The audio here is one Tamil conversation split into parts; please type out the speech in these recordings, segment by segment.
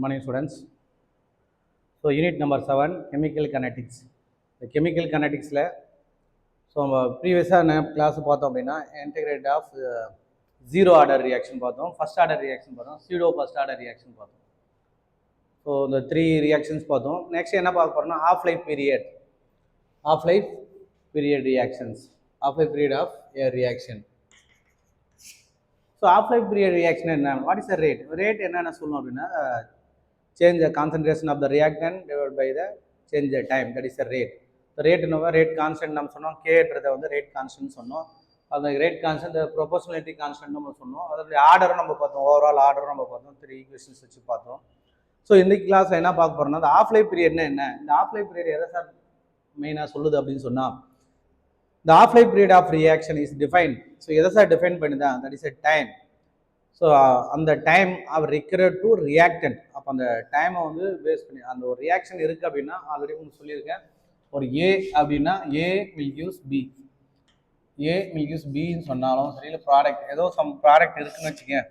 Morning students. So unit number 7 chemical kinetics. The chemical kinetics la so previous class பார்த்தோம் அப்படினா integrate of zero order reaction பார்த்தோம், first order reaction பார்த்தோம், pseudo first order reaction பார்த்தோம். So the three reactions பார்த்தோம். Next என்ன பார்க்க போறோம்னா half life period reactions, half life period of a reaction. So half life period reaction என்ன, what is the rate? Rate என்னன்னு சொல்லணும் அப்படினா change the concentration of the reactant divided by the change the time, that is the rate. The rate என்னவா rate constant நம்ம சொன்னோம், k ன்றதை வந்து rate constant சொன்னோம். அந்த rate constant proportionality constant நம்ம சொன்னோம். அதோட ஆர்டர் நம்ம பார்த்தோம், ஓவரால் ஆர்டர் நம்ம பார்த்தோம், 3 ஈக்குவேஷன்ஸ் வச்சு பார்த்தோம். ஸோ இந்த கிளாஸ்ல என்ன பார்க்க போறோம்னா இந்த ஆஃப் லைஃப் பீரியட்னா என்ன, இந்த ஆஃப் லைஃப் பீரியட் எதை சார் மெயினாக சொல்லுது அப்படின்னு சொன்னால் the half life period of reaction is defined. So எதை சார் டிஃபைன் பண்ணுதா, that is a time. So அந்த டைம் அவர் required to reactant. அப்போ அந்த டைமை வந்து பேஸ் பண்ணி அந்த ஒரு ரியாக்ஷன் இருக்குது அப்படின்னா ஆல்ரெடி உங்களுக்கு சொல்லியிருக்கேன், ஒரு ஏ அப்படின்னா A will use B, A will use பின்னு சொன்னாலும் சரி, இல்லை ப்ராடக்ட் ஏதோ சம் ப்ராடக்ட் இருக்குன்னு வச்சுக்கேன்,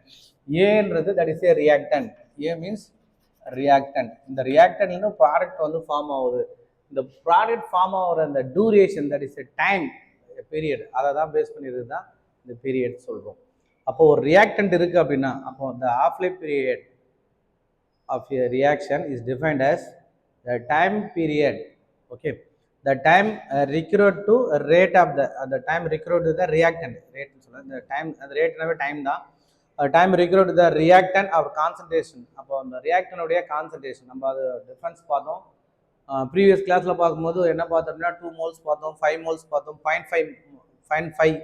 ஏன்றது that is A reactant, A means reactant. இந்த ரியாக்டன்ட்லேருந்து ப்ராடக்ட் வந்து ஃபார்ம் ஆகுது. இந்த ப்ராடக்ட் ஃபார்ம் ஆகிற அந்த duration that is a time period, அதை தான் பேஸ் பண்ணிடுறது தான் இந்த பீரியட் சொல்கிறோம். அப்போ ஒரு ரியாக்டன்ட் இருக்குது அப்படின்னா அப்போ the half life period of a reaction is defined as the time period, okay, the time required to rate of the time required to the reactant, rate சொல்ல the time, அந்த ரேட்னாவே டைம் தான், time required to the reactant or concentration. அப்போ அந்த ரியாக்டனுடைய கான்சன்ட்ரேஷன் நம்ம அது டிஃபரன்ஸ் பார்த்தோம். ப்ரீவியஸ் கிளாஸில் பார்க்கும்போது என்ன பார்த்தோம்னா 2 moles பார்த்தோம், 5 moles பார்த்தோம், 0.5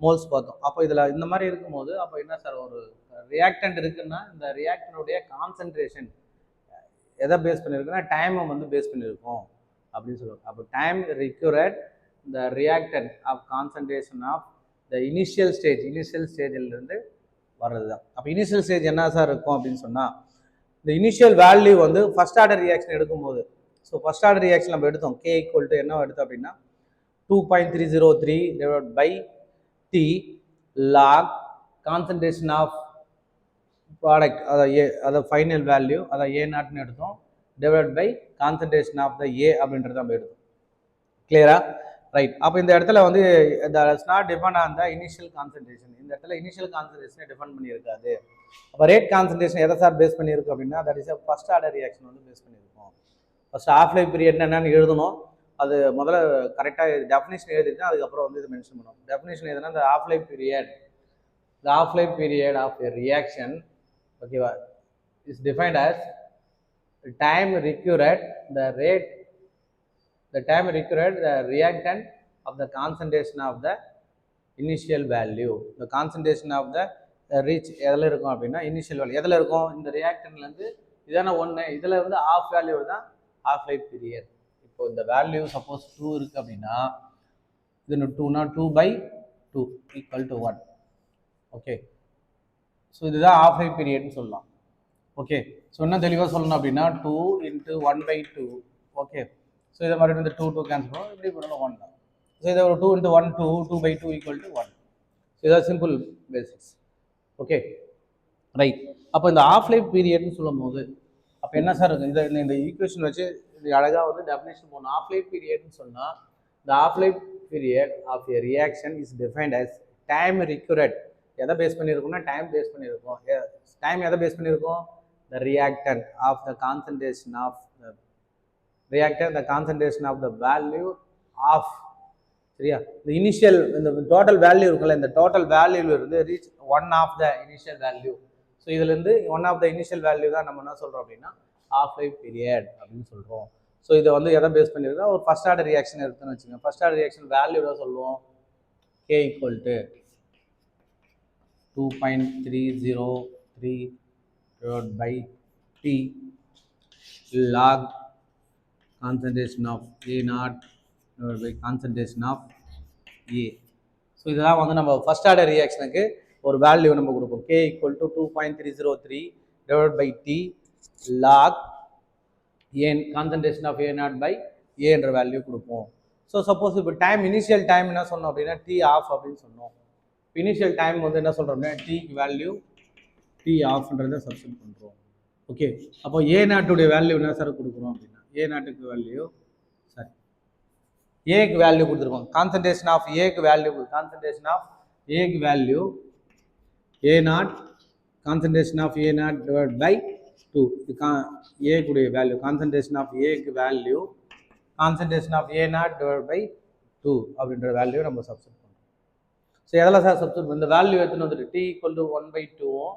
மோல்ஸ் பார்த்தோம். அப்போ இதில் இந்த மாதிரி இருக்கும்போது அப்போ என்ன சார், ஒரு ரியாக்டன்ட் இருக்குன்னா இந்த ரியாக்டனுடைய கான்சன்ட்ரேஷன் எதை பேஸ் பண்ணியிருக்குன்னா டைமை வந்து பேஸ் பண்ணியிருக்கோம் அப்படின்னு சொல்லுவாங்க. அப்போ டைம் ரிக்யூரட் இந்த reactant of concentration of the initial ஸ்டேஜிலிருந்து வர்றது தான். அப்போ இனிஷியல் ஸ்டேஜ் என்ன சார் இருக்கும் அப்படின்னு சொன்னால் இந்த இனிஷியல் வேல்யூ வந்து ஃபர்ஸ்ட் ஆர்டர் ரியாக்ஷன் எடுக்கும்போது, ஸோ ஃபர்ஸ்ட் ஆர்டர் ரியாக்ஷன் நம்ம எடுத்தோம், கே ஈக்குவல் டு என்ன எடுத்தோம் அப்படின்னா 2.303 divide by T log concentration of product, அதை ஃபைனல் வேல்யூ அதை A நாட்னு எடுத்தோம், divide by concentration of the A அப்படின்றத நம்ம எடுத்தோம். கிளியரா? ரைட். அப்போ இந்த இடத்துல வந்து it's not depend on the initial concentration, இந்த இடத்துல இனிஷியல் கான்சன்ட்ரேஷனை டிபெண்ட் பண்ணியிருக்காது. அப்போ ரேட் கான்சன்ட்ரேஷன் எதை சார் பேஸ் பண்ணியிருக்கு அப்படின்னா that is first order reaction வந்து பேஸ் பண்ணியிருக்கோம். ஃபர்ஸ்ட் ஆஃப் லைஃப் பீரியட் என்னன்னு எழுதணும், அது முதல்ல கரெக்டாக டெஃபினிஷன் எழுதிட்டு அதுக்கப்புறம் வந்து இது மென்ஷன் பண்ணுவோம். டெஃபினிஷன் எதுனா இந்த half life period of a reaction, ஓகேவா, is defined as time required the reactant of the concentration of the initial value. The concentration of the reach எதில் இருக்கும் அப்படின்னா இனிஷியல் வேல்யூ எதில் இருக்கும், இந்த ரியாக்டன்ட்லேருந்து இதான ஒன்று, இதில் வந்து ஆஃப் வேல்யூ தான் ஆஃப் லைஃப் பீரியட். இப்போ இந்த வேல்யூ சப்போஸ் 2 இருக்குது அப்படின்னா இது 2னா 2/2 ஈக்குவல் டு 1, ஓகே. ஸோ இதுதான் ஆஃப் லைஃப் பீரியட்னு சொல்லலாம், ஓகே. ஸோ என்ன தெளிவாக சொல்லணும் அப்படின்னா 2 × 1/2, ஓகே. ஸோ இதை மாதிரி வந்து 2 கேன்சல் பண்ணுவோம், இப்படி பண்ணணும் 1 தான். ஸோ இதை ஒரு 2 × 1 2/2 ஈக்குவல் டு 1. ஸோ இதான் சிம்பிள் பேசிக்ஸ், ஓகே, ரைட். அப்போ இந்த ஆஃப் லைஃப் பீரியட்னு சொல்லும் போது அப்போ என்ன சார் இருக்குது, இந்த ஈக்குவேஷன் வச்சு அழகாக வந்து டெஃபினேஷன் போகணும். ஆஃப் லைஃப் பீரியட்னு சொன்னால் the half life period of a reaction is defined as time required. எதை பேஸ் பண்ணியிருக்கோம்னா டைம் பேஸ் பண்ணியிருக்கோம். டைம் எதை பேஸ் பண்ணியிருக்கோம், the reactant of the concentration of the reactant, the concentration of the value of, சரியா, இந்த இனிஷியல் இந்த டோட்டல் வேல்யூ இருக்குல்ல, இந்த டோட்டல் வேல்யூலேருந்து reach 1 half the initial value. So இதுலேருந்து 1 ஆஃப் த இனிஷியல் வேல்யூ தான் நம்ம என்ன சொல்கிறோம் அப்படின்னா ஆஃப் லைஃப் பீரியட் அப்படின்னு சொல்கிறோம். ஸோ இதை வந்து எதை பேஸ் பண்ணியிருக்கோம், ஒரு ஃபர்ஸ்ட் ஆர்டர் ரியாக்ஷன் எடுத்துன்னு வச்சுக்கோங்க. ஃபர்ஸ்ட் ஆர்டர் ரியாக்ஷன் வேல்யூ எவ்வளோ சொல்லுவோம், K equal to 2.303 divided by T log concentration of A naught divided by concentration of A. So இதெல்லாம் வந்து நம்ம ஃபர்ஸ்ட் ஆர்டர் ரியாக்ஷனுக்கு ஒரு வேல்யூ நம்ம கொடுப்போம். K equal to 2.303 divided by T log A concentration of A naught by A என்ற வேல்யூ கொடுப்போம். ஸோ சப்போஸ் இப்போ டைம் இனிஷியல் டைம் என்ன சொன்னோம் அப்படின்னா T ஆஃப் அப்படின்னு சொன்னோம். இனிஷியல் டைம் வந்து என்ன சொல்கிறோம் அப்படின்னா T வேல்யூ T ஆஃப்ன்றதை சப்ஸ்டிட் பண்ணுறோம். ஓகே, அப்போ ஏ நாட்டுடைய வேல்யூ என்ன சார் கொடுக்குறோம் அப்படின்னா, ஏ நாட்டுக்கு வேல்யூ சாரி ஏக்கு வேல்யூ கொடுத்துருக்கோம். கான்சன்ட்ரேஷன் ஆஃப் ஏக்கு வேல்யூ, கான்சன்ட்ரேஷன் ஆஃப் ஏக்கு value A naught, concentration of A naught divide by 2. இது ஏ கூடிய வேல்யூ, கான்சன்ட்ரேஷன் ஆஃப் ஏக்கு value concentration of A naught divide by 2 அப்படின்ற வேல்யூ நம்ம சப்ஸ்டிட் பண்ணுறோம். ஸோ எதில் சார் சப்ஸ்டிட் இந்த வேல்யூ எடுத்துன்னு வந்துட்டு டி ஈக்குவல் டு 1/2வும்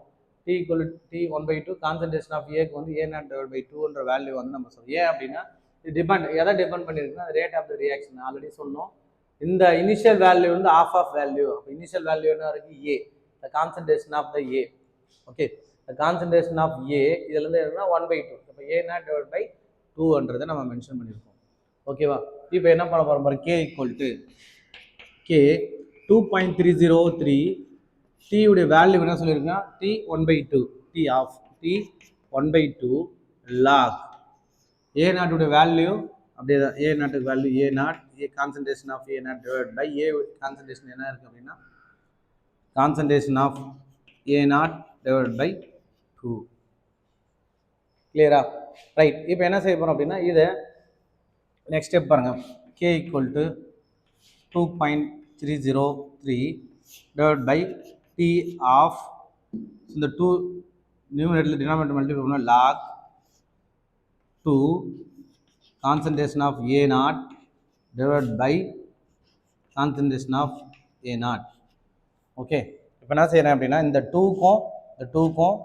t equal t 1/2 concentration of ஏக்கு வந்து ஏ நாட் டிவைட் பை 2ன்ற வேல்யூ வந்து நம்ம சொல்றோம். ஏன் அப்படின்னா இது டிபெண்ட் எதை டிபெண்ட் பண்ணியிருக்குன்னா rate of the reaction already சொன்னோம். இந்த இனிஷியல் வேல்யூ வந்து ஆஃப் வேல்யூ. இனிஷியல் வேல்யூ என்ன இருக்கு A, the concentration of the A. Okay, the concentration of A இதுலேருந்து என்னன்னா 1/2. இப்போ ஏ நாட் டிவைட் பை 2ன்றதை நம்ம மென்ஷன் பண்ணியிருக்கோம். ஓகேவா, இப்போ என்ன பண்ண போகிறோம் பாருங்க, k equal to K 2.303 t உடைய வேல்யூ என்ன சொல்லியிருக்கேன், t 1/2 t of D 1/2 log A நாட்டுடைய வேல்யூ அப்படியே தான், ஏ நாட்டுக்கு value A naught, A concentration of A naught divide by A concentration என்ன இருக்குது அப்படின்னா concentration of A naught divide by 2. கிளியரா? ரைட், இப்போ என்ன செய்ய போகிறோம் அப்படின்னா இதை நெக்ஸ்ட் ஸ்டெப் பாருங்க, k equal to 2.303 divided by T of இந்த 2 நியூமரேட்டர் டினாமினேட்டர் மல்டிப்ளை பண்ணா log 2 concentration of A naught divided by concentration of A naught. Okay, இப்போ என்ன செய்யறேன் அப்படின்னா இந்த 2க்கும்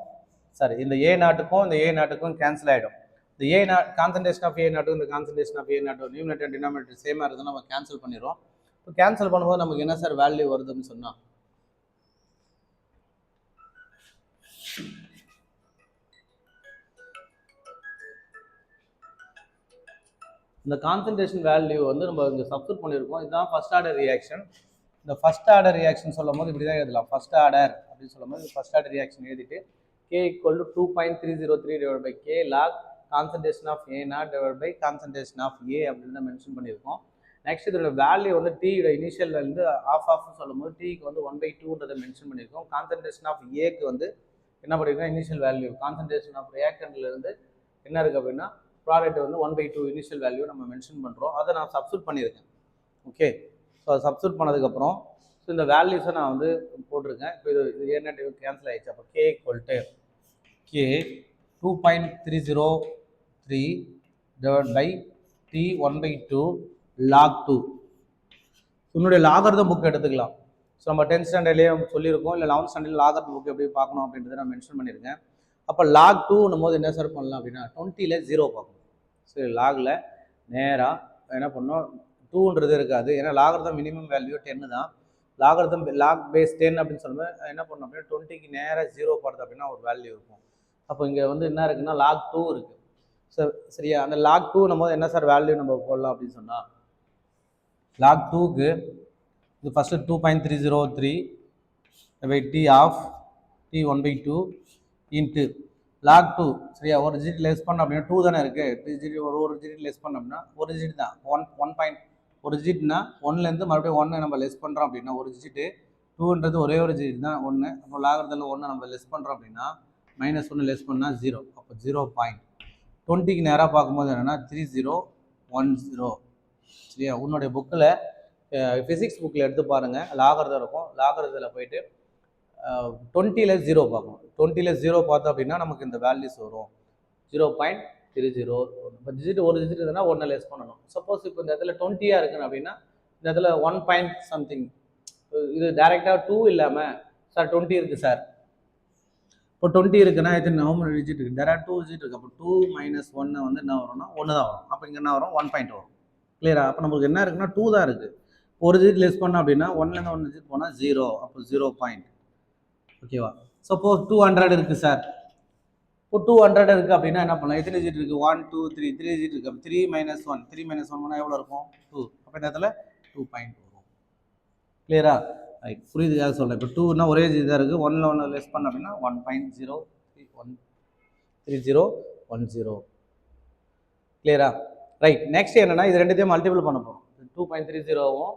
சாரி இந்த A நாட்டுக்கும் இந்த A நாட்டுக்கும் கேன்சல் ஆகிடும். இந்த A naught concentration of A நாட்டுக்கும் இந்த கான்சன்ட்ரேஷன் ஆஃப் A நாட்டும் நியூமரேட்டர் டினாமினேட்டர் சேமாக இருக்குதுன்னு நம்ம கேன்சல் பண்ணிடுறோம். இப்போ கேன்சல் பண்ணும்போது நமக்கு என்ன சார் வேல்யூ வருதுன்னு சொன்னால் இந்த கான்சன்ட்ரேஷன் வேல்யூ வந்து நம்ம இங்கே சப்ஸ்டிட் பண்ணியிருக்கோம். இதுதான் ஃபர்ஸ்ட் ஆர்டர் ரியாக்ஷன். இந்த ஃபர்ஸ்ட் ஆர்டர் ரியாக்ஷன் சொல்லும் போது இப்படி தான் எழுதலாம், ஃபர்ஸ்ட் ஆர்டர் அப்படின்னு சொல்லும் போது ஃபர்ஸ்ட் ஆர்டர் ரியாக்ஷன் எழுதிட்டு k equal to 2.303 divide by k log concentration of A naught divide by concentration of A அப்படின்னு தான் மென்ஷன் பண்ணியிருக்கோம். நெக்ஸ்ட் இதோட வேல்யூ வந்து டீயோட இனிஷியல் வந்து ஆஃப்னு சொல்லும் போது டீக்கு வந்து 1/2ன்றதை மென்ஷன் பண்ணியிருக்கோம். கான்சன்ட்ரேஷன் ஆஃப் ஏக்கு வந்து என்ன பண்ணியிருக்கோம், இனிஷியல் வேல்யூ கான்சன்ட்ரேஷன் ஆஃப் ரியாக்டன்ட்லேருந்து என்ன இருக்குது அப்படின்னா ப்ராடக்ட் வந்து 1/2 இனிஷியல் வேல்யூ நம்ம மென்ஷன் பண்ணுறோம். அதை நான் சப்ஸ்டிட் பண்ணியிருக்கேன். ஓகே, ஸோ அதை சப்ஸ்டிட் பண்ணதுக்கப்புறம் ஸோ இந்த வேல்யூஸை நான் வந்து போட்டிருக்கேன். இப்போ இது என்ன கேன்சல் ஆகிடுச்சு. அப்போ K equal to K 2.303 divide by T 1/2 log 2. உன்னுடைய லாகர்தம் புக் எடுத்துக்கலாம். ஸோ நம்ம 10th ஸ்டாண்டர்ட்லேயே சொல்லியிருக்கோம், இல்லை 11th ஸ்டாண்டர்ட் லாகர்தம் புக் எப்படி பார்க்கணும் அப்படின்றத நான் மென்ஷன் பண்ணியிருக்கேன். அப்போ லாக் 2ன்னும் போது என்ன சார் பண்ணலாம் அப்படின்னா 20ல் 0 பார்க்கணும். சரி, லாகில் நேராக என்ன பண்ணோம் 2ன்றது இருக்காது, ஏன்னா லாகர்தம் மினிமம் வேல்யூ 10 தான். லாகர்தம் லாக் பேஸ் 10 அப்படின்னு சொல்லும்போது என்ன பண்ணோம் அப்படின்னா 20க்கு நேராக 0 போடுறது அப்படின்னா ஒரு வேல்யூ இருக்கும். அப்போ இங்கே வந்து என்ன இருக்குன்னா லாக் 2 இருக்குது. சரியா, அந்த லாக் 2ன்னும் போது என்ன சார் வேல்யூ நம்ம போடலாம் அப்படின்னு சொன்னால் லாக் 2க்கு இது first 2.303 by T of D 1/2 into log 2. சரியா, ஒரு டிஜிட் லெஸ் பண்ண அப்படின்னா 2 தானே இருக்குது, டிஜிட் ஒரு டிஜிட் லெஸ் பண்ணோம்னா ஒரு டிஜிட் தான் 1 ஒரு டிஜிட்னா 1லேருந்து மறுபடியும் 1 நம்ம லெஸ் பண்ணுறோம் அப்படின்னா ஒரு டிஜிட்டு 2ன்றது ஒரே ஒரு டிஜிட் தான் 1. அப்போ லாகரத்தில் 1 நம்ம லெஸ் பண்ணுறோம் அப்படின்னா -1 லெஸ் பண்ணால் 0. அப்போ 0.20க்கு நேராக பார்க்கும்போது என்னென்னா 3010. சரியா, உன்னுடைய புக்கில் ஃபிசிக்ஸ் புக்கில் எடுத்து பாருங்கள், லாகரதம் இருக்கும். லாகரத்தில் போயிட்டு 20ல் 0 பார்க்கணும். 20ல் 0 பார்த்தோம் அப்படின்னா நமக்கு இந்த வேல்யூஸ் வரும் 0.30. இப்போ டிஜிட் ஒரு டிஜிட் இருந்தால் 1 லெஸ் பண்ணணும். சப்போஸ் இப்போ இந்த இடத்துல 20 இருக்குன்னு அப்படின்னா இந்த இடத்துல 1 something. இது டேரெக்டாக 2 இல்லாமல் சார் 20 இருக்குது சார், இப்போ 20 இருக்குன்னா எத்தனை நவம்பர் டிஜிட் இருக்குது, டேரெக்டாக 2 டிஜிட் இருக்குது. அப்போ 2 - 1 வந்து என்ன வரும்னா 1 தான் வரும். அப்போ இங்கே என்ன வரும் 1 பாயிண்ட் வரும். கிளியரா? அப்போ நமக்கு என்ன இருக்குன்னா 2 தான் இருக்குது. ஒரு டிஜிட் லெஸ் பண்ணோம் அப்படின்னா 1லேருந்து 1 டிஜிட் போனால் 0. அப்போ 0 பாயிண்ட். ஓகேவா? சப்போஸ் 200 இருக்குது சார், இப்போ 200 இருக்குது அப்படின்னா என்ன பண்ணலாம், எத்தனை டிஜிட் இருக்குது 1 2 3 3 டிஜிட் இருக்குது. அப்போ 3 - 1 3 - 1 பண்ணால் எவ்வளோ இருக்கும் 2. அப்போ இந்த இடத்துல 2 பாயிண்ட் வரும். கிளியரா? ரைட், புரியுதுக்காக சொல்கிறேன். இப்போ 2னா ஒரே டிஜிட் தான் இருக்குது, 1ல் 1 லெஸ் பண்ண அப்படின்னா 1.03010. கிளியரா? ரைட், நெக்ஸ்ட் என்னென்னா இது ரெண்டுத்தையும் மல்டிபிள் பண்ண போகிறோம். 2.30வும்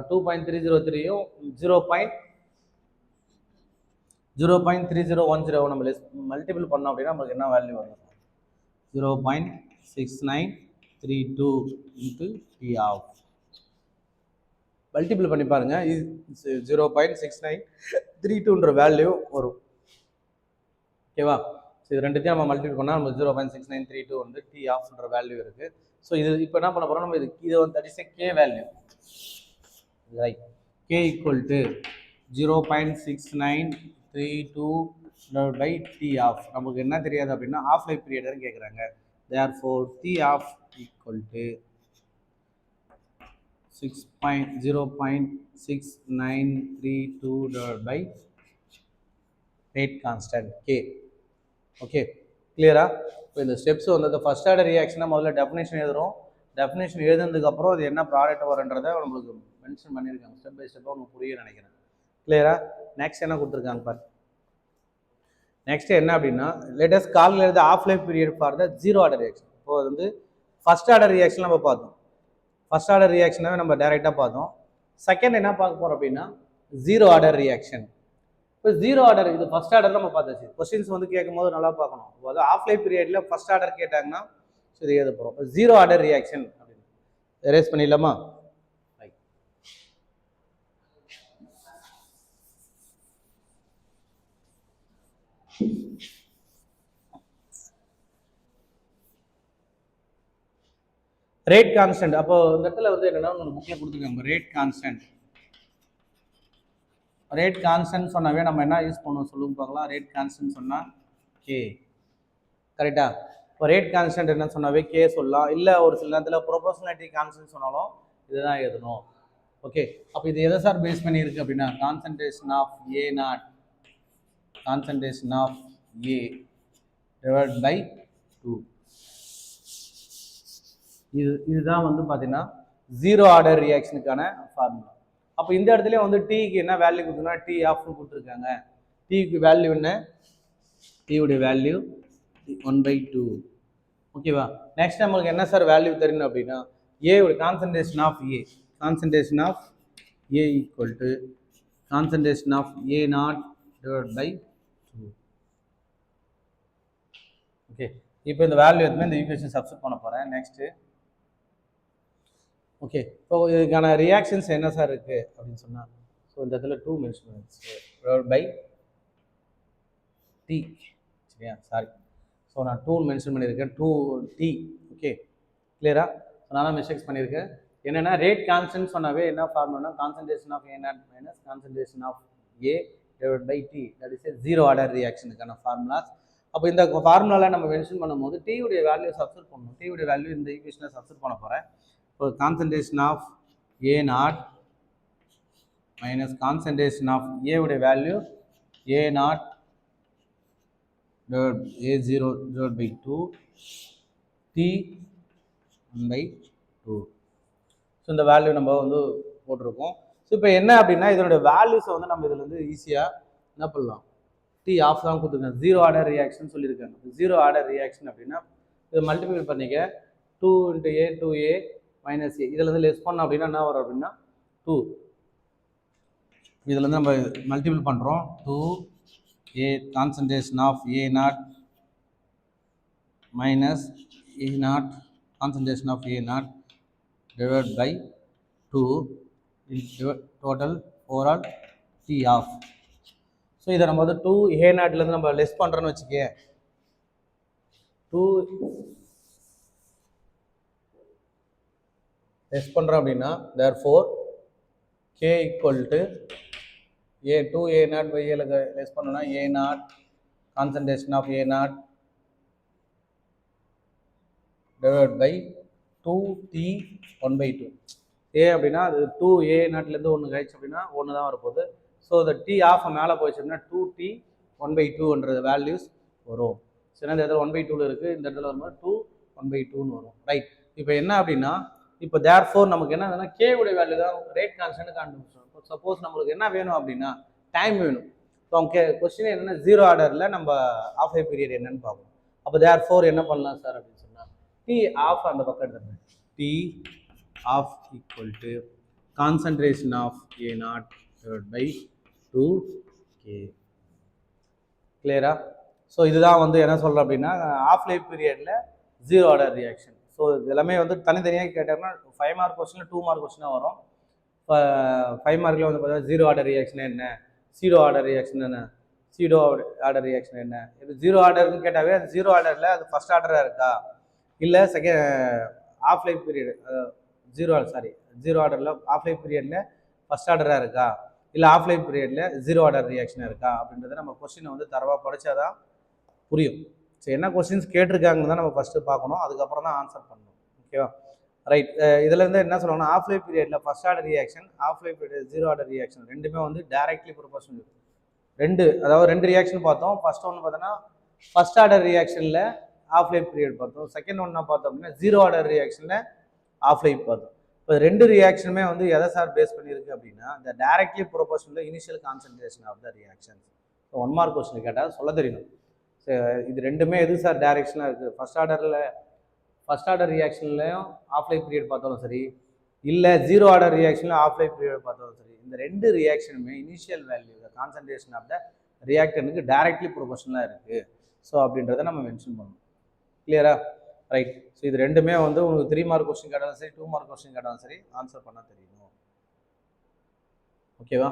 2.303யும் 0.3010 நம்ம மல்டிபிள் பண்ணோம் அப்படின்னா நமக்கு என்ன வேல்யூ வரும்? 0.6932 இன்ட்டு டி ஆஃப். மல்டிபிள் பண்ணி பாருங்க, 0.6932ன்ற வேல்யூ வரும். ஓகேவா? இது ரெண்டுத்தையும் நம்ம மல்டிபிள் பண்ணால் நம்ம 0.6932 வந்து டி ஆஃப்ன்ற வேல்யூ இருக்கு. ஸோ இது இப்போ என்ன பண்ண போறோம், நம்ம இது வந்து that is K value, right? K equal to 0.6932 by T half. நமக்கு என்ன தெரியாது அப்படின்னா ஆஃப் லைஃப் பீரியட்னு கேட்குறாங்க. therefore T half equal to 0.6932 by rate constant K. Okay, கிளியரா? இப்போ இந்த ஸ்டெப்ஸ் வந்து ஃபர்ஸ்ட் ஆர்டர் ரியாக்ஷனை முதல்ல டெஃபினேஷன் எழுதுறோம். டெஃபினேஷன் எழுதுனதுக்கப்புறம் அது என்ன ப்ராடக்ட் வரும்ன்றதை நம்மளுக்கு மென்ஷன் பண்ணியிருக்காங்க. ஸ்டெப் பை ஸ்டெப்பாக உங்களுக்கு புரிய நினைக்கிறேன். கிளியரா? நெக்ஸ்ட் என்ன கொடுத்துருக்காங்க பாரு. நெக்ஸ்ட் என்ன அப்படின்னா, let us calculate the half life period for the zero order reaction. இப்போ வந்து ஃபர்ஸ்ட் ஆர்டர் ரியாக்ஷன் நம்ம பார்த்தோம். ஃபர்ஸ்ட் ஆர்டர் ரியாக்ஷனை நம்ம டைரெக்டாக பார்த்தோம். செகண்ட் என்ன பார்க்க போகிறோம் அப்படின்னா ஜீரோ ஆர்டர் ரியாக்ஷன். இப்போ ஜீரோ ஆர்டர், இது ஃபர்ஸ்ட் ஆர்டர் நம்ம பார்த்தாச்சு. கொஸ்டின்ஸ் வந்து கேட்கும் போது நல்லா பார்க்கணும். அதாவது ஆஃப் லைஃப் பீரியட்ல ஃபர்ஸ்ட் ஆர்டர் கேட்டாங்கன்னா சரி எழுத போகிறோம். ஜீரோ ஆர்டர் ரியாக்ஷன் அப்படின்னு எரேஸ் பண்ணிடலாமா? Rate constant. அப்போ இந்த இடத்துல வந்து என்னன்னா ஒரு புக்கில் கொடுத்துருக்காங்க ரேட் கான்ஸ்டன்ட். ரேட் கான்ஸ்டன்ட் சொன்னாவே நம்ம என்ன யூஸ் பண்ணுவோம் சொல்லுங்க பார்க்கலாம். ரேட் கான்ஸ்டன்ட் சொன்னால் கே, கரெக்டா? இப்போ ரேட் கான்ஸ்டன்ட் என்ன சொன்னாவே கே சொல்லலாம். இல்லை ஒரு சில நேரத்தில் ப்ரொபோர்ஷனாலிட்டி கான்ஸ்டன்ட் சொன்னாலும் இதுதான் எழுதணும். ஓகே, அப்போ இது எதை சார் பேஸ் பண்ணி இருக்கு அப்படின்னா concentration of A naught, concentration of A divide by 2. இதுதான் வந்து பார்த்தீங்கன்னா ஜீரோ ஆர்டர் ரியாக்ஷனுக்கான ஃபார்முலா. அப்போ இந்த இடத்துல வந்து டீக்கு என்ன வேல்யூ கொடுத்துனா டி ஆஃப்னு கொடுத்துருக்காங்க. டீக்கு வேல்யூ என்ன? டீவுடைய வேல்யூ 1/2. ஓகேவா? நெக்ஸ்ட் நம்மளுக்கு என்ன சார் வேல்யூ தெரியணும் அப்படின்னா ஏ உடைய concentration of A, concentration of A equal to concentration of A naught divide by 2. Okay, இப்போ இந்த வேல்யூ எடுத்துமே இந்த ஈக்குவேஷன் சப்ஸ்டிட் பண்ண போகிறேன். நெக்ஸ்ட்டு ஓகே, ஸோ இதுக்கான ரியாக்ஷன்ஸ் என்ன சார் இருக்குது அப்படின்னு சொன்னால், ஸோ இந்த இடத்துல 2 மென்ஷன் பண்ணிடுச்சு டிவைட் பை டி. சரியா? சாரி, ஸோ நான் 2 மென்ஷன் பண்ணியிருக்கேன், 2t. ஓகே, கிளியரா? ஸோ நான் மிஸ்டேக்ஸ் பண்ணியிருக்கேன். என்னென்னா ரேட் கான்ஸ்டன்ட் சொன்னாவே என்ன ஃபார்முலானா concentration of A naught minus concentration of A divide by t, that is zero order ரியாக்ஷனுக்கான ஃபார்முலாஸ். அப்போ இந்த ஃபார்முலாவில் நம்ம மென்ஷன் பண்ணும்போது டீவுடைய வேல்யூ சப்ஸ்டிட் பண்ணணும். டீவுடைய வேல்யூ இந்த ஈக்குவேஷனில் சப்ஸ்டிட் பண்ண போகிறேன். இப்போ concentration of A naught minus concentration of A உடைய value A naught A0 divided by 2 T 1/2. So இந்த வேல்யூ நம்ம வந்து போட்டிருக்கோம். ஸோ இப்போ என்ன அப்படின்னா இதனுடைய வேல்யூஸை வந்து நம்ம இதில் வந்து ஈஸியாக என்ன பண்ணலாம், டி ஆஃப் தான் கொடுத்துருக்காங்க. ஜீரோ ஆர்டர் ரியாக்ஷன் சொல்லியிருக்காங்க. ஜீரோ ஆர்டர் ரியாக்ஷன் அப்படின்னா இதை மல்டிபிள் பண்ணிக்க 2 × A 2A மைனஸ் ஏ. இதில் வந்து லெஸ் பண்ணோம் அப்படின்னா என்ன வரும் அப்படின்னா 2. இதில் வந்து நம்ம மல்டிபிள் பண்ணுறோம். 2A concentration of A naught minus A naught concentration of A naught divide by 2 total overall T half. So இதை நம்ம வந்து 2 ஏ நாட்லேருந்து நம்ம லெஸ் பண்ணுறோன்னு வச்சுக்க, 2 லெஸ் பண்ணுறோம் அப்படின்னா therefore k equal to A 2A naught by ஏல லெஸ் பண்ணோன்னா A naught concentration of A naught divide by 2T 1/2. A அப்படின்னா அது 2A நாட்லேருந்து 1 கழிச்சு அப்படின்னா 1 தான் வரப்போகுது. ஸோ இந்த டி ஆஃப் மேலே போயிடுச்சு அப்படின்னா 2T 1/2ன்றது வேல்யூஸ் வரும். சரி, இந்த இடத்துல 1/2 இருக்குது, இந்த இடத்துல வரும்போது 2 1/2ன்னு வரும். ரைட், இப்போ என்ன அப்படின்னா இப்போ தேர்ஃபோர் நமக்கு என்ன ஆகுதுன்னா கே உடைய வேல்யூ தான் ரேட் கான்ஸ்டன்ட் கண்டுபிடிச்சோம். சப்போஸ் நம்மளுக்கு என்ன வேணும் அப்படின்னா டைம் வேணும். ஸோ அவங்க கொஸ்டின் என்னென்னா ஜீரோ ஆர்டரில் நம்ம ஆஃப் லைஃப் பீரியட் என்னன்னு பார்க்கணும். அப்போ தேர்ஃபோர் என்ன பண்ணலாம் சார் அப்படின்னு சொன்னால் டி ஆஃப் அந்த பக்கம் எடுத்துருங்க. T half equal to concentration of A naught divide by 2K. கிளியரா? ஸோ இதுதான் வந்து என்ன சொல்கிறோம் அப்படின்னா ஆஃப் லைஃப் பீரியடில் ஜீரோ ஆர்டர் ரியாக்ஷன். ஸோ இது எல்லாமே வந்து தனித்தனியாக கேட்டாங்கன்னா 5 மார்க் கொஸ்டினில் 2 மார்க் கொஸ்டினாக வரும். இப்போ 5 மார்க்கில் வந்து பார்த்தீங்கன்னா ஜீரோ ஆர்டர் ரியாக்ஷன் என்ன, சீரோ ஆர்டர் ரியாக்ஷன் என்ன, சீரோ ஆர்டர் ரியாக்ஷன் என்ன. இது ஜீரோ ஆர்டர்னு கேட்டாவே அது ஜீரோ ஆர்டரில் அது ஃபஸ்ட் ஆர்டராக இருக்கா, இல்லை second half life period zero ஆர்டரில் ஆஃப் லைஃப் பீரியடில் ஃபஸ்ட் ஆர்டராக இருக்கா, இல்லை ஆஃப் லைஃப் பீரியடில் ஜீரோ ஆர்டர் ரியாக்ஷனாக இருக்கா அப்படின்றத நம்ம கொஸ்டினை வந்து தரவாக படித்தாதான் புரியும். ஸோ என்ன கொஸ்டின்ஸ் கேட்டிருக்காங்கன்னு தான் நம்ம ஃபஸ்ட்டு பார்க்கணும், அதுக்கப்புறம் தான் ஆன்சர் பண்ணணும். ஓகேவா? ரைட். இதில் இருந்து என்ன சொல்லுவாங்கன்னா ஆஃப் லைஃப் பீரியடில் first order reaction, half life period zero order reaction ரெண்டுமே வந்து டைரக்ட்லி ப்ரொபோர்ஷனல். அதாவது ரெண்டு ரியாக்ஷன் பார்த்தோம். ஃபர்ஸ்ட் ஒன்று பார்த்தோன்னா ஃபர்ஸ்ட் ஆர்டர் ரியாக்ஷனில் ஆஃப் லைஃப் பீரியட் பார்த்தோம். செகண்ட் ஒன்று பார்த்தோம் அப்படின்னா ஜீரோ ஆர்டர் ரியாக்ஷனில் ஆஃப் லைஃப் பார்த்தோம். இப்போ ரெண்டு ரியாக்ஷனுமே வந்து எதை சார் பேஸ் பண்ணியிருக்கு அப்படின்னா இந்த directly proportional initial concentration of the reaction. So 1 mark question கேட்டால் சொல்ல தெரியணும். ஸோ இது ரெண்டுமே எது சார் டைரக்ஷனாக இருக்குது, ஃபர்ஸ்ட் ஆர்டர் ரியாக்ஷன்லையும் ஆஃப் லைஃப் பீரியட் பார்த்தாலும் சரி, இல்லை ஜீரோ ஆர்டர் ரியாக்ஷன்லையும் ஆஃப் லைஃப் பீரியட் பார்த்தாலும் சரி, இந்த ரெண்டு ரியாக்ஷனுமே initial value concentration of the ரியாக்டனுக்கு டைரக்ட்லி ப்ரொபோர்ஷனலாக இருக்குது. ஸோ அப்படின்றத நம்ம மென்ஷன் பண்ணணும். கிளியரா? ரைட். ஸோ இது ரெண்டுமே வந்து உங்களுக்கு 3 மார்க் கொஸ்டின் கேட்டாலும் சரி, 2 மார்க் கொஸ்டின் கேட்டாலும் சரி ஆன்சர் பண்ண தெரியணும். ஓகேவா?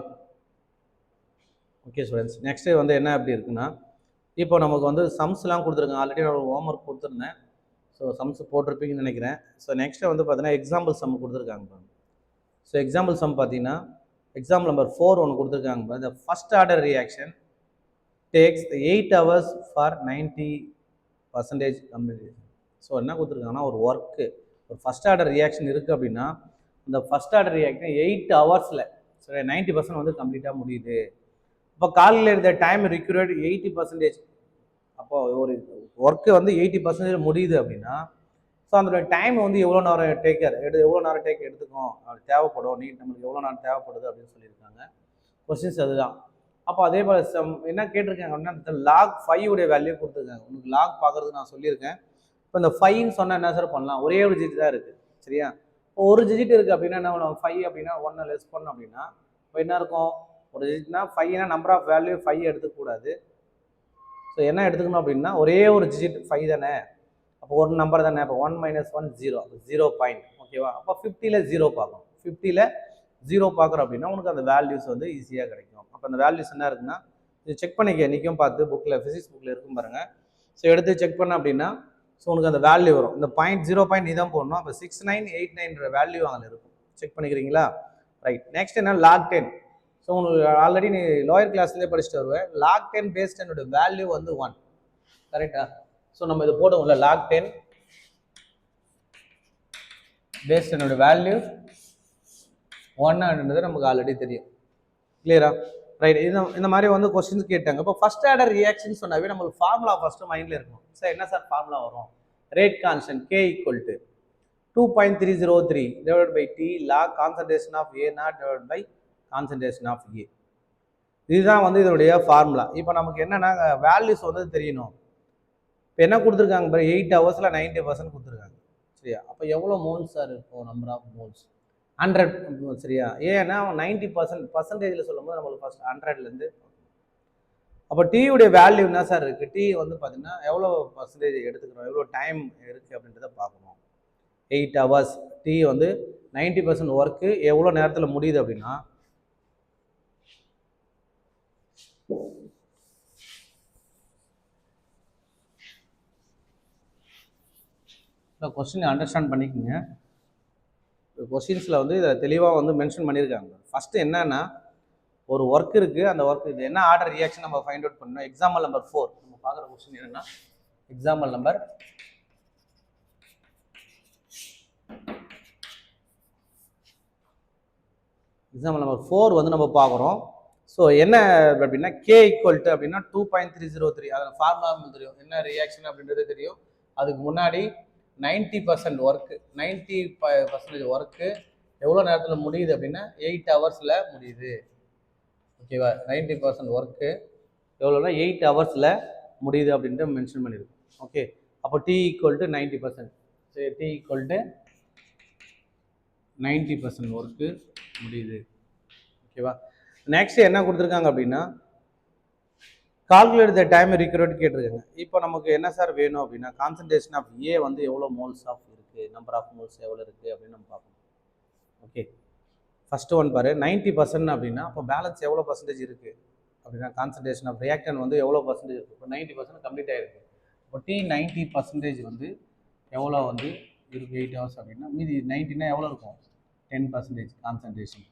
ஓகே ஸ்டூடெண்ட்ஸ், நெக்ஸ்ட்டு வந்து என்ன அப்படி இருக்குன்னா, இப்போ நமக்கு வந்து சம்ஸ்லாம் கொடுத்துருக்காங்க. ஆல்ரெடி நான் ஹோம் ஒர்க் கொடுத்துருந்தேன். ஸோ சம்ஸ் போட்டிருப்பீங்கன்னு நினைக்கிறேன். ஸோ நெக்ஸ்ட்டு வந்து பார்த்தீங்கன்னா எக்ஸாம்பிள் சம் கொடுத்துருக்காங்க. ஸோ எக்ஸாம்பிள் சம் பார்த்தீங்கன்னா எக்ஸாம்பிள் நம்பர் 4 ஒன்று கொடுத்துருக்காங்க. இந்த first order reaction tax 8 hours for 90% completion. So என்ன கொடுத்துருக்காங்கன்னா ஒரு ஒரு ஃபர்ஸ்ட் ஆர்டர் ரியாக்ஷன் இருக்குது அப்படின்னா இந்த ஃபர்ஸ்ட் ஆர்டர் ரியாக்ஷன் 8 hours சரி 90% வந்து கம்ப்ளீட்டாக முடியுது. இப்போ கால்குலேட் த டைம் ரிக்யூர்ட் 80%. அப்போ ஒரு ஒர்க்கு வந்து 80% முடியுது அப்படின்னா ஸோ அதோட டைம் வந்து எவ்வளோ நேரம் எவ்வளோ நேரம் எடுத்துக்கும், அப்படி தேவைப்படும், நம்மளுக்கு எவ்வளோ நேரம் தேவைப்படுது அப்படின்னு சொல்லியிருக்காங்க. கொஸ்டின்ஸ் அதுதான். அப்போ அதே போல் என்ன கேட்டிருக்காங்க அப்படின்னா இந்த லாக் 5 உடைய வேல்யூ கொடுத்துருக்காங்க. உங்களுக்கு லாக் பார்க்குறதுக்கு நான் சொல்லியிருக்கேன். இப்போ இந்த 5ன்னு சொன்னால் என்ன சார் பண்ணலாம், ஒரே ஒரு டிஜிட் தான் இருக்குது. சரியா? இப்போ ஒரு டிஜிட் இருக்குது அப்படின்னா என்ன பண்ணுவோம், 5 அப்படின்னா 1 லெஸ் பண்ணோம் அப்படின்னா இப்போ என்ன இருக்கும், ஒரு டிஜிட்னா 5னா நம்பர் ஆஃப் வேல்யூ 5 எடுத்துக்கூடாது. ஸோ என்ன எடுத்துக்கணும் அப்படின்னா ஒரே ஒரு டிஜிட் 5 தானே, அப்போ ஒரு நம்பர் தானே, அப்போ 1 - 1 0, 0 பாயிண்ட். ஓகேவா? அப்போ 50ல் 0 பார்க்கணும். 50ல் 0 பார்க்குறோம் அப்படின்னா உனக்கு அந்த வேல்யூஸ் வந்து ஈஸியாக கிடைக்கும். அப்போ அந்த வேல்யூஸ் என்ன இருக்குன்னா இது செக் பண்ணிக்க, என்றைக்கும் பார்த்து ஃபிசிக்ஸ் புக்கில் இருக்கும் பாருங்கள். ஸோ எடுத்து செக் பண்ண அப்படின்னா ஸோ உனக்கு அந்த வேல்யூ வரும். இந்த 0.0 நீ தான் போடணும். அப்போ 6989 வேல்யூ அதில் இருக்கும். செக் பண்ணிக்கிறீங்களா? ரைட். நெக்ஸ்ட் என்ன, லாக் 10. ஸோ உங்களுக்கு ஆல்ரெடி நீ லோயர் கிளாஸ்லேயே படிச்சுட்டு வருவேன். லாக் 10 பேஸ் 10 வேல்யூ வந்து 1. கரெக்டா? ஸோ நம்ம இது போடுவோம்ல, லாக் 10 பேஸ் 10 வேல்யூ 1 நமக்கு ஆல்ரெடி தெரியும். கிளியரா? ரைட். இந்த மாதிரி வந்து கொஸ்டின்ஸ் கேட்டாங்க. இப்போ ஃபர்ஸ்ட் ஆர்டர் ரியாக்ஷன் சொன்னாவே நம்மளுக்கு ஃபார்முலா ஃபர்ஸ்ட் மைண்டில் இருக்கும். சார் என்ன சார் ஃபார்முலா வரும், rate constant K = 2.303 divided by T log concentration of A0 divided by concentration of A. இதுதான் வந்து இதனுடைய ஃபார்முலா. இப்போ நமக்கு என்னன்னா வேல்யூஸ் வந்து தெரியணும். இப்போ என்ன கொடுத்துருக்காங்க பாரு, 8 hours 90% கொடுத்துருக்காங்க. சரியா? அப்போ எவ்வளோ மோல்ஸ் சார் இருக்கும், நம்பர் ஆஃப் மோல்ஸ் 100. சரியா? ஏன்னா 90% சொல்லும்போது நம்மளுக்கு ஃபர்ஸ்ட் 100லேருந்து. அப்போ டீயுடைய வேல்யூ என்ன சார் இருக்குது, டீ வந்து பார்த்தீங்கன்னா எவ்வளோ பர்சன்டேஜ் எடுத்துக்கிறோம், எவ்வளோ டைம் இருக்குது அப்படின்றத பார்க்கணும். 8 hours, டீ வந்து 90% ஒர்க்கு எவ்வளோ நேரத்தில் முடியுது அப்படின்னா கொஸ்டின் அண்டர்ஸ்டாண்ட் பண்ணிக்கோங்க. கொஸ்டின்ஸில் வந்து இதை தெளிவாக வந்து மென்ஷன் பண்ணியிருக்காங்க. ஃபஸ்ட்டு என்னன்னா ஒரு ஒர்க் இருக்குது, அந்த ஒர்க் இது என்ன ஆர்டர் ரியாக்ஷன் நம்ம ஃபைண்ட் அவுட் பண்ணணும். எக்ஸாம்பிள் நம்பர் 4 நம்ம பார்க்குற கொஸ்டின் என்னன்னா எக்ஸாம்பிள் நம்பர் எக்ஸாம்பிள் நம்பர் 4 வந்து நம்ம பார்க்குறோம். ஸோ என்ன அப்படின்னா K = அப்படின்னா 2.303. அதில் ஃபார்முலா தெரியும், என்ன ரியாக்ஷன் அப்படின்றது தெரியும். அதுக்கு முன்னாடி 90% ஒர்க்கு 90% ஒர்க்கு எவ்வளோ நேரத்தில் முடியுது அப்படின்னா 8 hours முடியுது. ஓகேவா? 90% ஒர்க்கு எவ்வளோனா 8 hours முடியுது அப்படின்ட்டு மென்ஷன் பண்ணியிருக்கோம். ஓகே, அப்போ T = 90%. சரி, T = 90% ஒர்க்கு முடியுது. ஓகேவா? நெக்ஸ்ட் என்ன கொடுத்துருக்காங்க அப்படின்னா கால்குலேட் த டைம் ரிக்யூர்ட் கேட்டிருக்காங்க. இப்போ நமக்கு என்ன சார் வேணும் அப்படின்னா கான்சன்ட்ரேஷன் ஆஃப் ஏ வந்து எவ்வளோ மோல்ஸ் ஆஃப் இருக்குது, நம்பர் ஆஃப் மோல்ஸ் எவ்வளோ இருக்குது அப்படின்னு நம்ம பார்க்கணும். ஓகே, ஃபஸ்ட்டு ஒன் பாரு 90% அப்படின்னா அப்போ பேலன்ஸ் எவ்வளோ பர்சன்டேஜ் இருக்குது அப்படின்னா கான்சன்ட்ரேஷன் ஆஃப் ரியாக்டன் வந்து எவ்வளோ பர்சன்டேஜ் இருக்குது. இப்போ 90% கம்ப்ளீட் ஆகிருக்கு. இப்போ டி 90% வந்து எவ்வளோ வந்து இருக்குது 8 ஹவர்ஸ் அப்படின்னா மீதி 90னா எவ்வளோ இருக்கும் 10% கான்சன்ட்ரேஷன்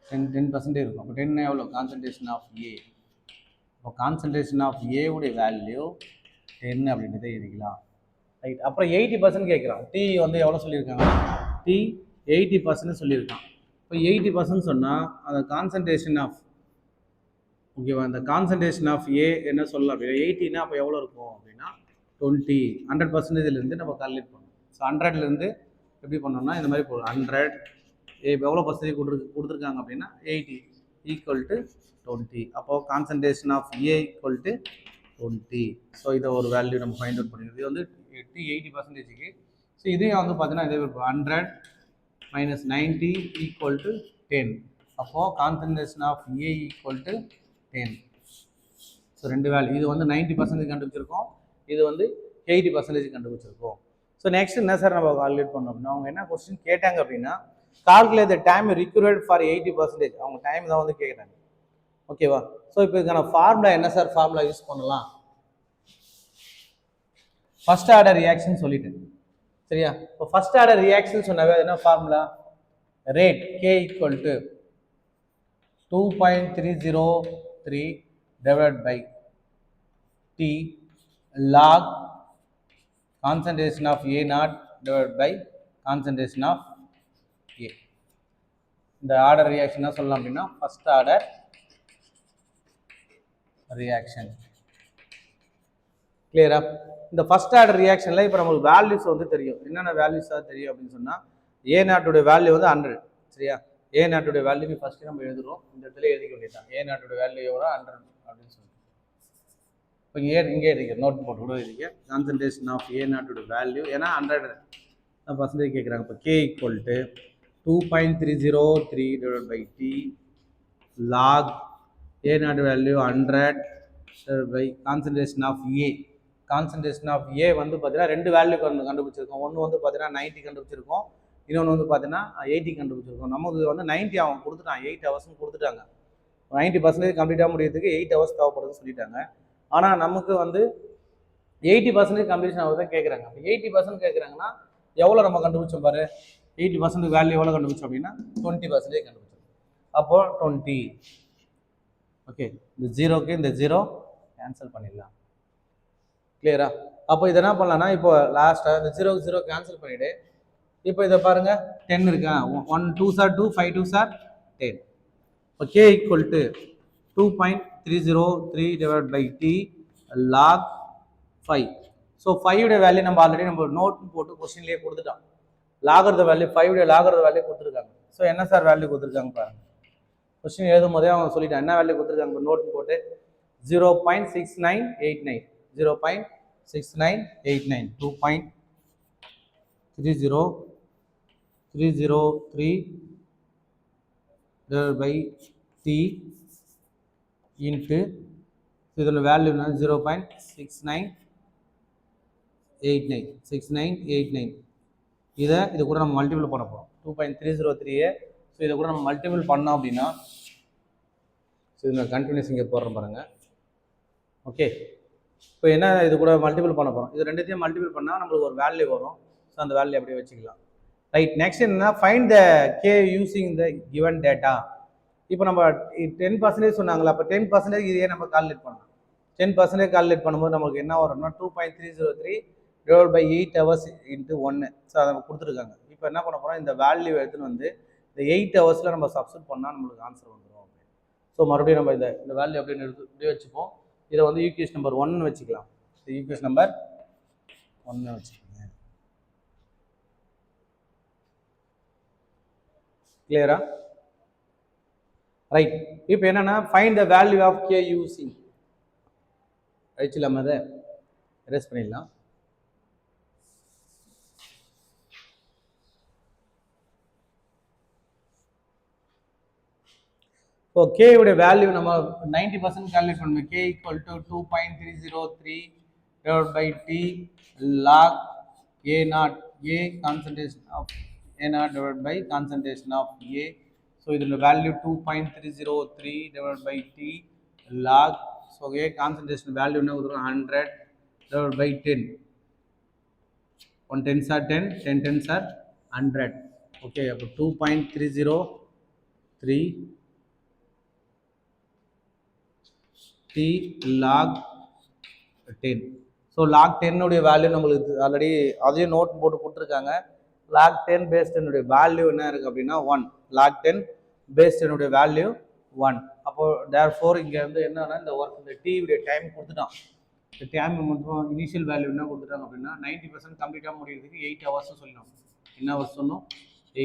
10% இருக்கும். அப்போ 10 எவ்வளோ கான்சன்ட்ரேஷன் ஆஃப் ஏ. இப்போ கான்சன்ட்ரேஷன் ஆஃப் ஏ உடைய வேல்யூ 10 அப்படின்றத எழுதிக்கலாம். ரைட், அப்புறம் 80% கேட்குறான். டி வந்து எவ்வளோ சொல்லியிருக்காங்க, டி 80% சொல்லியிருக்கான். இப்போ 80% சொன்னால் அந்த கான்சன்ட்ரேஷன் ஆஃப் ஓகேவா, அந்த கான்சன்ட்ரேஷன் ஆஃப் ஏ என்ன சொல்லலாம் அப்படின்னா 80னா அப்போ எவ்வளோ இருக்கும் அப்படின்னா 20 100%லேருந்து நம்ம கால்குலேட் பண்ணணும். ஸோ 100லேருந்து எப்படி பண்ணோம்னா இந்த மாதிரி போடும் 100 எவ்வளோ பர்சன்டேஜ் கொடுத்துருக்காங்க அப்படின்னா 80 ஈக்குவல் டு 20. அப்போது concentration of A equal to 20. So இதை ஒரு வேல்யூ நம்ம ஃபைண்ட் அவுட் பண்ணிடுது. இது வந்து 80%க்கு. ஸோ இதையும் வந்து பார்த்தீங்கன்னா இதே 100 minus 90 equal to 10. அப்போது concentration of A equal to 10. So ரெண்டு வேல்யூ, இது வந்து 90% கண்டுபிடிச்சிருக்கோம், இது வந்து 80% கண்டுபிடிச்சிருக்கோம். ஸோ நெக்ஸ்ட் என்ன சார் நம்ம கால்குலேட் பண்ணோம் அப்படின்னா அவங்க என்ன கொஸ்டின் கேட்டாங்க அப்படின்னா calculate the time required for 80%. அவங்க டைம் தான் வந்து கேட்குறாங்க. ஓகேவா, ஸோ இப்போ இதுக்கான ஃபார்முலா என்ன சார், ஃபார்முலா யூஸ் பண்ணலாம். ஃபர்ஸ்ட் ஆர்டர் ரியாக்ஷன் சொல்லிட்டேன் சரியா. இப்போ ஃபர்ஸ்ட் ஆர்டர் ரியாக்ஷன் சொன்னாவே என்ன formula, rate K equal to 2.303 divided by T log concentration of A naught divided by concentration of A. இந்த ஆர்டர் ரியாக்ஷன் என்ன சொல்லலாம் அப்படின்னா ஃபர்ஸ்ட் ஆர்டர் ரியாக்ஷன். கிளியரா, இந்த ஃபர்ஸ்ட் ஆர்டர் ரியாக்ஷனில் இப்போ நமக்கு வேல்யூஸ் வந்து தெரியும். என்னென்ன வேல்யூஸாக தெரியும் அப்படின்னு சொன்னால் ஏ நாட்டுடைய வேல்யூ வந்து 100 சரியா. ஏ நாட்டுடைய வேல்யூ ஃபஸ்ட்டு நம்ம எழுதுறோம், இந்த இடத்துல எழுதிக்க வேண்டியதான். ஏ நாட்டுடைய வேல்யூ எவ்வளோ 100 அப்படின்னு சொல்லிட்டு இப்போ இங்கே எழுதிக்க, நோட் போட்டு கூட எழுதிக்க கான்சன்ட்ரேஷன் ஆஃப் ஏ நாட்டுடைய வேல்யூ ஏன்னா 100% கேட்குறாங்க. இப்போ K equal to 2.303 divided by T log A naught value 100 by concentration of A. Concentration of A வந்து பார்த்தீங்கன்னா ரெண்டு வேல்யூ கண்டுபிடிச்சிருக்கோம். ஒன்று வந்து பார்த்தீங்கன்னா 90 கண்டுபிடிச்சிருக்கோம், இன்னொன்று வந்து பார்த்தீங்கன்னா 80 கண்டுபிடிச்சிருக்கோம். நமக்கு வந்து 90 அவன் கொடுத்துட்டான், 8 ஹவர்ஸ்னு கொடுத்துட்டாங்க. 90% கம்ப்ளீட்டாக முடியறதுக்கு 8 ஹவர்ஸ் தேவைப்படுதுன்னு சொல்லிட்டாங்க. ஆனால் நமக்கு வந்து 80% கம்ப்ளீஷன் ஆகுது தான் கேட்குறாங்க. அப்போ 80% கேட்குறாங்கன்னா எவ்வளோ நம்ம கண்டுபிடிச்சோம் பாரு, 80% வேல்யூ எவ்வளோ கண்டுபிடிச்சோம் அப்படின்னா 20% கண்டுபிடிச்சோம். அப்போது 20. ஓகே, இந்த ஜீரோக்கு இந்த ஜீரோ கேன்சல் பண்ணிடலாம். கிளியரா, அப்போ இதை என்ன பண்ணலாம்னா இப்போ லாஸ்ட்டாக இந்த 0 கேன்சல் பண்ணிவிடு. இப்போ இதை பாருங்கள் 10 இருக்கா, 1 2s are 2, 5 2s are 10. இப்போ K equal to 2.303 divided by T log 5. So 5 value நம்ம ஆல்ரெடி நம்ம நோட் போட்டு கொஸ்டின்லேயே கொடுத்துட்டோம். லாகர்த வேல்யூ 5 லாகர்த வேல்யூ கொடுத்துருக்காங்க. ஸோ என்ன சார் வேல்யூ கொடுத்துருக்காங்க பாருங்கள். கொஸ்டின் எழுதும் போதே அவங்க சொல்லிட்டான் என்ன வேல்யூ கொடுத்துருக்காங்க, நோட் போட்டு 0.6989 0.6989 2.303 divided by T into இதோட வேல்யூ என்ன 0.6989 இது கூட நம்ம மல்டிபிள் பண்ண போகிறோம் 2.303. ஸோ இதை கூட நம்ம மல்டிபிள் பண்ணோம் அப்படின்னா ஸோ இதில் கண்டினியூஸ் இங்கே போடுறோம் பாருங்கள். ஓகே, இப்போ என்ன இது கூட மல்டிபிள் பண்ண போகிறோம், இது ரெண்டுத்தையும் மல்டிபிள் பண்ணால் நம்மளுக்கு ஒரு வேல்யூ வரும். ஸோ அந்த வேல்யூ அப்படியே வச்சுக்கலாம். ரைட், நெக்ஸ்ட் என்னன்னா find the K using the given data. இப்போ நம்ம 10% சொன்னாங்களா, அப்போ 10% இதையே நம்ம கால்குலேட் பண்ணலாம். 10% கால்குலேட் பண்ணும்போது நமக்கு என்ன வரும்னா 2.303 divided by 8 hours into 1. So அதை நம்ம கொடுத்துருக்காங்க. இப்போ என்ன பண்ண போகிறோம், இந்த வேல்யூ எடுத்துன்னு வந்து இந்த 8 ஹவர்ஸில் நம்ம சப்ஸ்டிட் பண்ணால் நம்மளுக்கு ஆன்சர் வந்துடும். ஸோ மறுபடியும் நம்ம இந்த வேல்யூ அப்படின்னு இப்படியே வச்சுப்போம். இதை வந்து ஈக்குவேஷன் நம்பர் 1 வச்சுக்கலாம். ஈக்குவேஷன் நம்பர் 1 வச்சுக்கோங்க. கிளியரா, ரைட். இப்போ என்னன்னா find the value of K using அழிச்சிடலாமா, அதை எரேஸ் பண்ணிடலாம். ஸோ கே உடைய வேல்யூ நம்ம 90% கால்குலேட் பண்ணுவோம். K equal to 2.303 divided by t log a naught, a concentration of a naught divided by concentration of a. So இதோட value 2.303 divided by t log, so a concentration value என்ன கொடுக்குறோம் 100 divided by 10. 1 tens are 10, 10 tens are 100. Okay, அப்போ 2.303 t log 10. ஸோ log 10 உடைய வேல்யூ நம்மளுக்கு ஆல்ரெடி அதையும் நோட் போட்டு கொடுத்துருக்காங்க. log 10 பேஸ் 10 உடைய வேல்யூ என்ன இருக்குது அப்படின்னா 1. log 10 பேஸ் 10 உடைய வேல்யூ 1. அப்போ therefore இங்கே வந்து என்னன்னா இந்த ஒர்க் இந்த t உடைய டைம் கொடுத்துட்டான். இந்த டைம் மொத்தம் இனிஷியல் வேல்யூ என்ன கொடுத்துட்டாங்க அப்படின்னா 90% கம்ப்ளீட்டாக முடியறதுக்கு 8 ஹவர்ஸ் சொல்லணும். என்ன ஹவர்ஸ் சொன்னோம்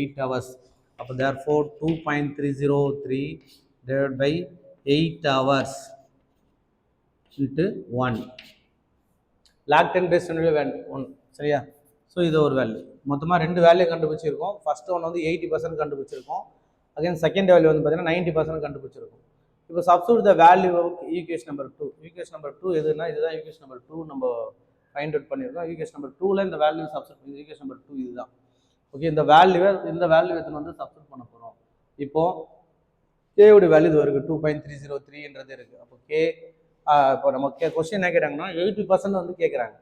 8 ஹவர்ஸ். அப்போ therefore 2.303 divided by 8 hours into 1. log 10 base 10 value 1. சரியா? ஸோ இது ஒரு வேல்யூ. மொத்தமாக 2 வேல்யூ கண்டுபிடிச்சிருக்கோம். ஃபர்ஸ்ட் ஒன் வந்து 80% கண்டுபிடிச்சிருக்கோம். அகைன் செகண்ட் வேல்யூ வந்து பார்த்தீங்கன்னா 90% கண்டுபிடிச்சிருக்கோம். இப்போ substitute the value of equation number 2. Equation number 2 எதுனா இதுதான் ஈக்குவேஷன் நம்பர் 2 நம்ம ஃபைண்ட் அவுட் பண்ணியிருக்கோம். ஈக்குவேஷன் நம்பர் 2ல இந்த வேல்யூ சப்ஸ்டிட்யூட் ஈக்குவேஷன் நம்பர் 2 இதுதான். ஓகே, இந்த வேல்யூ எடுத்து வந்து சப்ஸ்டிட்யூட் பண்ண போகிறோம். இப்போ கே உடைய வேல்யூ இது இருக்குது 2.303 இருக்குது. அப்போ கே இப்போ நம்ம கொஸ்டின் என்ன கேட்டாங்கன்னா 80% வந்து கேட்குறாங்க.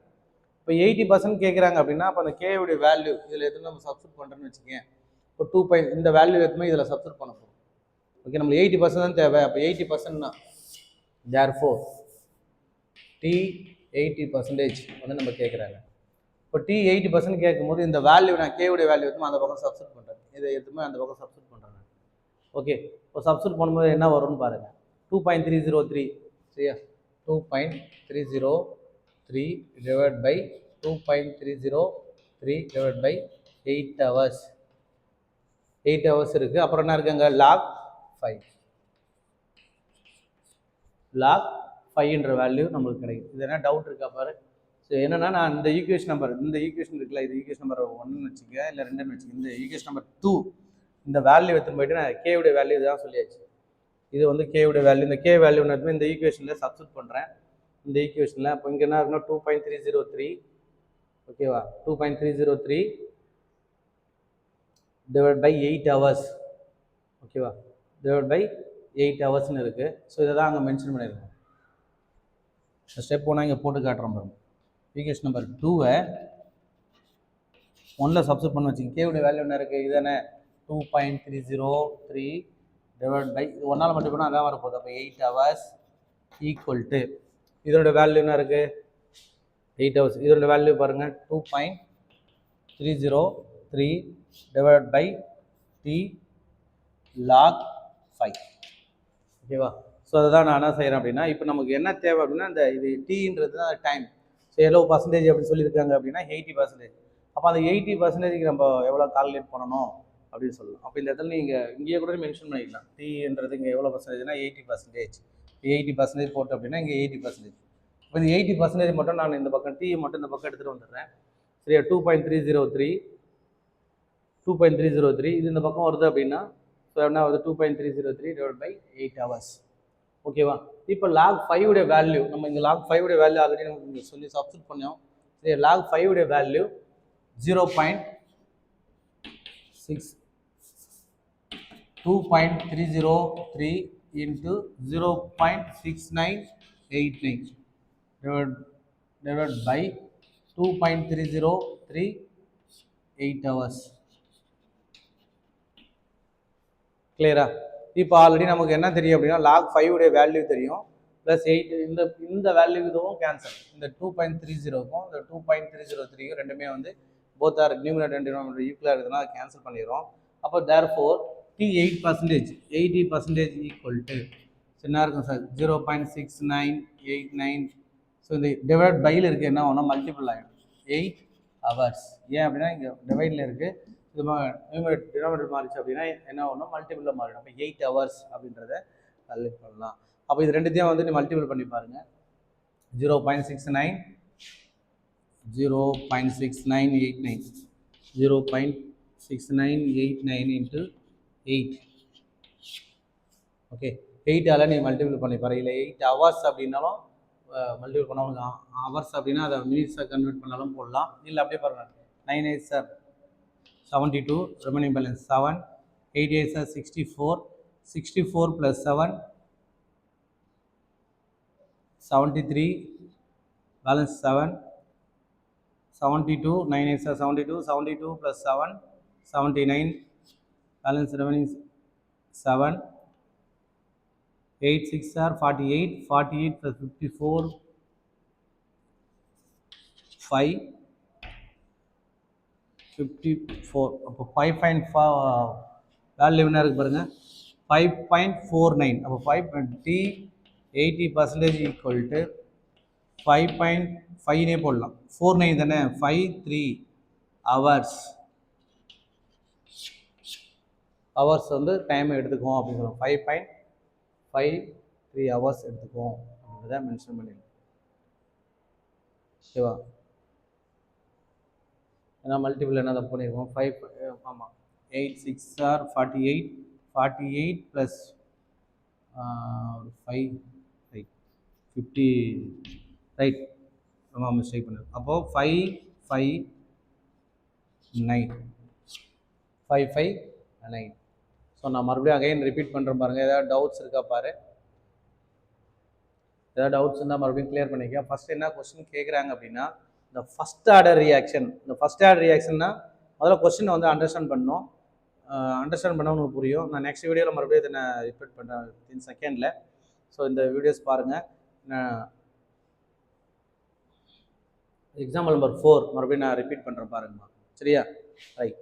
இப்போ 80% கேட்குறாங்க அப்படின்னா அப்போ அந்த கே உடைய வேல்யூ இதில் எதுவும் நம்ம சப்ஸ்டிட்யூட் பண்ணுறோன்னு வச்சுக்கோங்க. இப்போ 2. இந்த வேல்யூ எதுவுமே இதில் சப்ஸ்டிட்யூட் பண்ண போகிறோம். ஓகே, நம்மளுக்கு 80% தான் தேவை. அப்போ 80%னா therefore t 80% வந்து நம்ம கேட்குறாங்க. இப்போ t 80% கேட்கும்போது இந்த வேல்யூ நான் கே உடைய வேல்யூ எடுத்து அந்த பக்கம் சப்ஸ்டிட்யூட் பண்ணுறேன். இதை எதுவுமே அந்த பக்கம் சப்ஸ்டிட்யூட் பண்ணுறேன். ஓகே, இப்போ சப்ஸ்டிட்யூட் பண்ணும்போது என்ன வரும்னு பாருங்க 2.303. சரியா? 2.303 divided by 2.303 divided by 8 hours. 8 hours இருக்கு. அப்புறம் என்ன இருக்குங்க log 5. log 5ன்ற வேல்யூ நம்மளுக்கு கிடைக்கும். இது என்ன டவுட் இருக்கா பாரு. ஸோ என்னன்னா நான் இந்த ஈக்குவேஷன் இருக்குல்ல, இது ஈக்குவேஷன் நம்பர் 1ன்னு வச்சுக்க, இல்லை 2ன்னு வச்சுக்க. இந்த ஈக்குவேஷன் நம்பர் 2 இந்த வேல்யூ எடுத்துன்னு போயிட்டு நான் கே உடைய வேல்யூ தான் சொல்லியாச்சு. இது வந்து கே உடைய வேல்யூ. இந்த கே வேல்யூ நான் இந்த ஈக்குவேஷனில் சப்ஸ்டிட்யூட் பண்ணுறேன். இந்த ஈக்குவேஷனில் இப்போ இங்கே என்ன இருக்குன்னா 2.303. ஓகேவா? 2.303 divided by 8 hours. ஓகேவா? divided by 8 ஹவர்ஸ்னு இருக்குது. ஸோ இதை தான் அங்கே மென்ஷன் பண்ணியிருக்கோம். ஸ்டெப் 1 இங்கே போட்டு காட்டுறோம் பாருங்க. ஈக்குவேஷன் நம்பர் 2வை 1ல் சப்ஸ்டிட்யூட் பண்ண வச்சுங்க. கேவுடைய வேல்யூ என்ன இருக்குது இதானே 2.303 டிவைட் பை இது 1ஆல் மட்டும் பண்ணால் அதான் வரப்போகுது. அப்போ 8 ஹவர்ஸ் ஈக்குவல் டு இதோட வேல்யூ என்ன இருக்குது 8 ஹவர்ஸ். இதோட வேல்யூ பாருங்கள் 2.303 டிவைட் பை டி log 5. ஓகேவா? ஸோ அதை தான் நான் என்ன செய்கிறேன் அப்படின்னா இப்போ நமக்கு என்ன தேவை அப்படின்னா இந்த இது டீன்றது தான் டைம். ஸோ எவ்வளோ பர்சன்டேஜ் அப்படி சொல்லியிருக்காங்க அப்படின்னா 80%. அப்போ அந்த 80%க்கு நம்ம எவ்வளோ கால்குலேட் பண்ணணும் அப்படின்னு சொல்லலாம். அப்போ இந்த இடத்துல நீங்கள் இங்கேயே கூட மென்ஷன் பண்ணிக்கலாம். டீன்றது இங்கே எவ்வளோ பர்சன்டேஜ்னா 80%. 80% போட்டு அப்படின்னா இங்கே 80%. இப்போ இந்த 80% மட்டும் நான் இந்த பக்கம் டீ மட்டும் இந்த பக்கம் எடுத்துகிட்டு வந்துடுறேன். சரியா? 2.303 இது இந்த பக்கம் வருது அப்படின்னா ஸோ என்ன வருது 2.303 டிவைட் பை 8 ஹவர்ஸ். ஓகேவா? இப்போ log 5 உடைய வேல்யூ நம்ம இங்கே log 5 உடைய வேல்யூ ஆல்ரெடி நம்ம சொல்லி சப்ஸ்டிட்யூட் பண்ணோம். சரி, log 5 உடைய value 0.6 2.303 into 0.6989 divided by 2.303 8 hours. கிளியரா? இப்போ ஆல்ரெடி நமக்கு என்ன தெரியும் அப்படின்னா log 5 உடைய வேல்யூ தெரியும் ப்ளஸ் 8 இந்த வேல்யூ இதுவும் கேன்சல். இந்த 2.30க்கும் இந்த 2.303க்கும் ரெண்டுமே வந்து both are numerator and denominator ஈக்குவலாக இருக்குதுன்னா அதை கேன்சல் பண்ணிடுறோம். அப்போ therefore t 8% 80% ஈக்குவல் டு என்ன இருக்கும் சார் 0.6989. ஸோ இந்த டிவைட் பையில் இருக்குது என்ன ஒன்றா மல்டிபிள் ஆகிடும் 8 ஹவர்ஸ். ஏன் அப்படின்னா இங்கே டிவைடில் இருக்குது இது நியூமரேட்டர் டினாமினேட்டர் மாறிச்சு அப்படின்னா என்ன ஒன்று மல்டிபிளில் மாறிடும். அப்போ 8 ஹவர்ஸ் அப்படின்றத கால்குலேட் பண்ணலாம். அப்போ இது ரெண்டுத்தையும் வந்து நீ மல்டிபிள் பண்ணி பாருங்கள். 0.69 0.6989 0.6989 into 8. ஓகே 8ஆல் நீ மல்டிபிள் பண்ணி பாரு, இல்லை 8 ஹவர்ஸ் அப்படின்னாலும் மல்டிபிள் பண்ண உங்களுக்கு ஹவர்ஸ் அப்படின்னா அதை மினிட்ஸாக கன்வெர்ட் பண்ணாலும் போடலாம். இல்லை அப்படியே பாருங்கள், 9 8 sir 72, remaining balance 7, 8 8 sir 64, 64 + 7 73, balance 7, 72, 9 8 are 72, 72 plus 7, 79, balance remaining 7, 8 6 are 48, 48 plus 54, 5, 54, அப்போ 5.4 வேல்யூ என்ன இருக்கு பாருங்க, 5.49. அப்போ 5 80% ஈக்குவல் டு 5.5 போடலாம். 49 தானே, 53 ஹவர்ஸ் வந்து டைம் எடுத்துக்கும் அப்படின்னு சொல்லுவோம். 5.53 ஹவர்ஸ் எடுத்துக்கும் அப்படின்றத மென்ஷன் பண்ணிடுவோம். ஓகேவா? ஏன்னா மல்டிபிள் என்ன தான் பண்ணியிருக்கோம், 5 ஆமாம் 8 6 are 48, 48 ப்ளஸ் 5 50 ரைட், ஆமாம் மிஸ்டேக் பண்ணுது. அப்போது 559. ஸோ நான் மறுபடியும் அகைன் ரிப்பீட் பண்ணுறேன் பாருங்கள். ஏதாவது டவுட்ஸ் இருக்கா பாரு, ஏதாவது டவுட்ஸ் இருந்தால் மறுபடியும் கிளியர் பண்ணிக்க. ஃபஸ்ட் என்ன கொஸ்டின் கேட்குறாங்க அப்படின்னா, இந்த ஃபஸ்ட் ஆர்டர் ரியாக்ஷன். இந்த ஃபஸ்ட் ஆர்டர் ரியாக்ஷன்னா முதல்ல கொஸ்டினை வந்து அண்டர்ஸ்டாண்ட் பண்ணணும். அண்டர்ஸ்டாண்ட் பண்ணால் உங்களுக்கு புரியும். நான் நெக்ஸ்ட் வீடியோவில் மறுபடியும் இதை நான் ரிப்பீட் பண்ணுறேன் 10 செகண்டில். ஸோ இந்த வீடியோஸ் பாருங்கள். எக்ஸாம்பிள் நம்பர் 4 மறுபடியும் நான் ரிப்பீட் பண்ணுறேன் பாருங்கம்மா. சரியா? ரைட்.